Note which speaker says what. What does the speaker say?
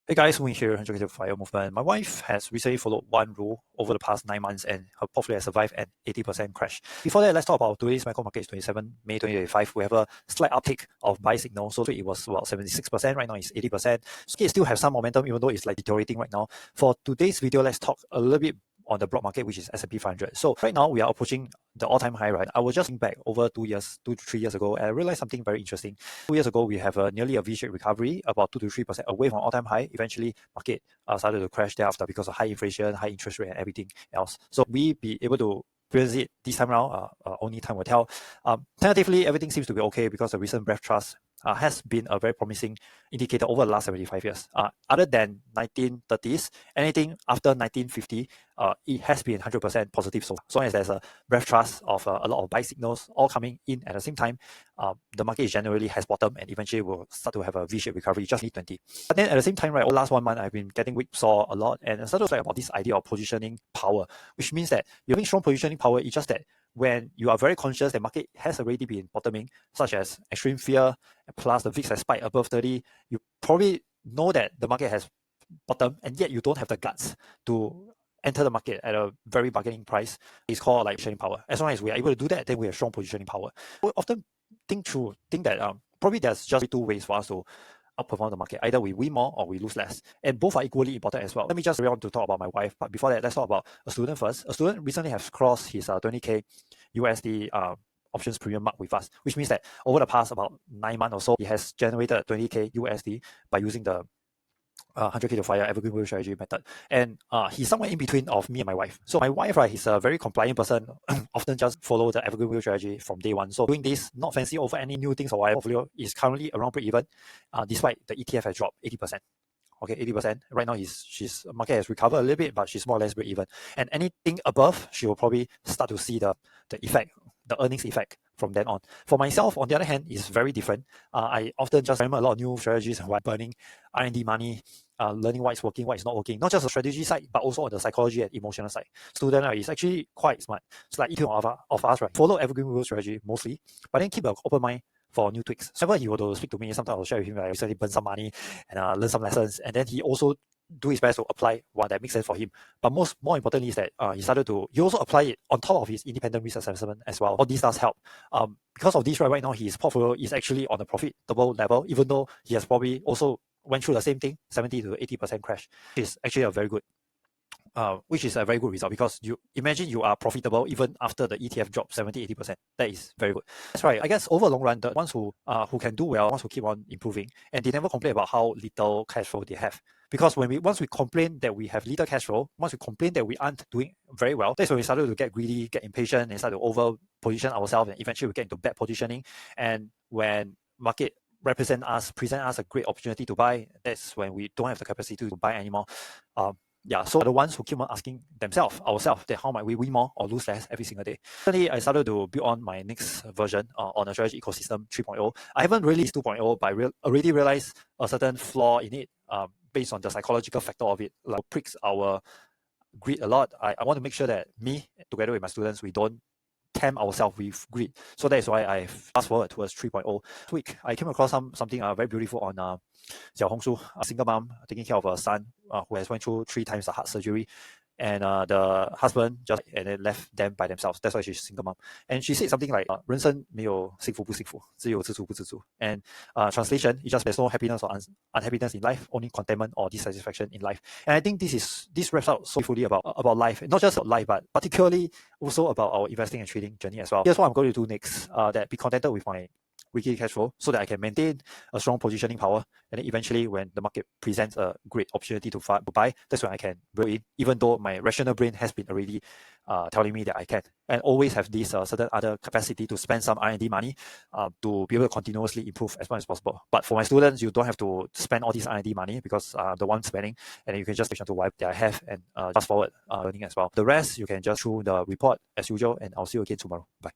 Speaker 1: Hey guys, Wing here, 100K Fire Movement. My wife has recently followed one rule over the past 9 months and her portfolio has survived an 80% crash. Before that, let's talk about today's micro market is 27 May 2025. We have a slight uptick of buy signal. So it was about 76%, right now it's 80%. So it still have some momentum even though it's like deteriorating right now. For today's video, let's talk a little bit on the broad market, which is S&P 500. So right now we are approaching the all-time high, right? I was just thinking back over 2 to 3 years ago and I realized something very interesting. 2 years ago, we have nearly a V-shaped recovery, about 2 to 3% away from all-time high. Eventually, market started to crash thereafter because of high inflation, high interest rate, and everything else. So we be able to experience it this time around. Only time will tell. Tentatively, everything seems to be okay because the recent breath trust has been a very promising indicator over the last 75 years. Other than 1930s, anything after 1950, it has been 100% positive. So as long as there's a breath trust of a lot of buy signals all coming in at the same time, the market generally has bottomed and eventually will start to have a V-shaped recovery, just need 20. But then at the same time, right, over the last 1 month, I've been getting whipsaw a lot and I started to like about this idea of positioning power, which means that you're having strong positioning power. It's just that when you are very conscious the market has already been bottoming, such as extreme fear, plus the VIX has spiked above 30, you probably know that the market has bottomed and yet you don't have the guts to enter the market at a very bargaining price. It's called like positioning power. As long as we are able to do that, then we have strong positioning power. We often think that probably there's just two ways for us to outperform the market. Either we win more or we lose less. And both are equally important as well. Let me just carry on to talk about my wife. But before that, let's talk about a student first. A student recently has crossed his 20K USD options premium mark with us, which means that over the past about 9 months or so, he has generated 20K USD by using the 100K to fire evergreen wheel strategy method. And he's somewhere in between of me and my wife. So my wife, right, he's a very compliant person, often just follow the evergreen wheel strategy from day one. So doing this, not fancy over any new things or whatever, portfolio is currently around break even, despite the ETF has dropped 80%. Okay, 80%. Right now, she's market has recovered a little bit, but she's more or less break even. And anything above, she will probably start to see the effect, the earnings effect from then on. For myself, on the other hand, is very different. I often just remember a lot of new strategies and burning R&D money, learning what is working, what is not working, not just the strategy side, but also on the psychology and emotional side. Student is actually quite smart. It's like each of us, right, follow evergreen rule strategy mostly, but then keep an open mind for new tweaks. So whenever he will to speak to me, sometimes I'll share with him I recently burned some money and learn some lessons, and then he also do his best to apply what that makes sense for him. But more importantly is that he also apply it on top of his independent risk assessment as well. All this does help. Because of this, right now his portfolio is actually on a profitable level, even though he has probably also went through the same thing, 70 to 80% crash. It's actually a very good which is a very good result because you imagine you are profitable even after the ETF dropped 70-80%. That is very good. That's right. I guess over the long run, the ones who can do well, ones who keep on improving, and they never complain about how little cash flow they have. Because once we complain that we have little cash flow, once we complain that we aren't doing very well, that's when we started to get greedy, get impatient, and start to over position ourselves, and eventually we get into bad positioning. And when market present us a great opportunity to buy, that's when we don't have the capacity to buy anymore. So the ones who keep on asking ourselves, that how might we win more or lose less every single day. Recently, I started to build on my next version on a strategy ecosystem 3.0. I haven't released 2.0, but I already realized a certain flaw in it based on the psychological factor of it. Like pricks our greed a lot. I want to make sure that me, together with my students, we don't tempt ourselves with greed. So that is why I fast forward towards 3.0. This week, I came across something very beautiful on Xiao Hongshu, a single mom taking care of her son who has went through 3 times the heart surgery. And the husband just and then left them by themselves. That's why she's a single mom. And she said something like, 人生没有幸福不幸福，只有知足不知足. And translation, it just there's no happiness or unhappiness in life, only contentment or dissatisfaction in life. And I think this wraps out so fully about life, not just about life, but particularly also about our investing and trading journey as well. Here's what I'm going to do next, that be contented with my weekly cash flow so that I can maintain a strong positioning power, and then eventually when the market presents a great opportunity to buy, that's when I can build in, even though my rational brain has been already telling me that I can, and always have this certain other capacity to spend some R&D money to be able to continuously improve as much as possible. But for my students, you don't have to spend all this R&D money because the one spending, and then you can just on to wipe that I have and fast forward learning as well. The rest you can just through the report as usual, and I'll see you again tomorrow. Bye.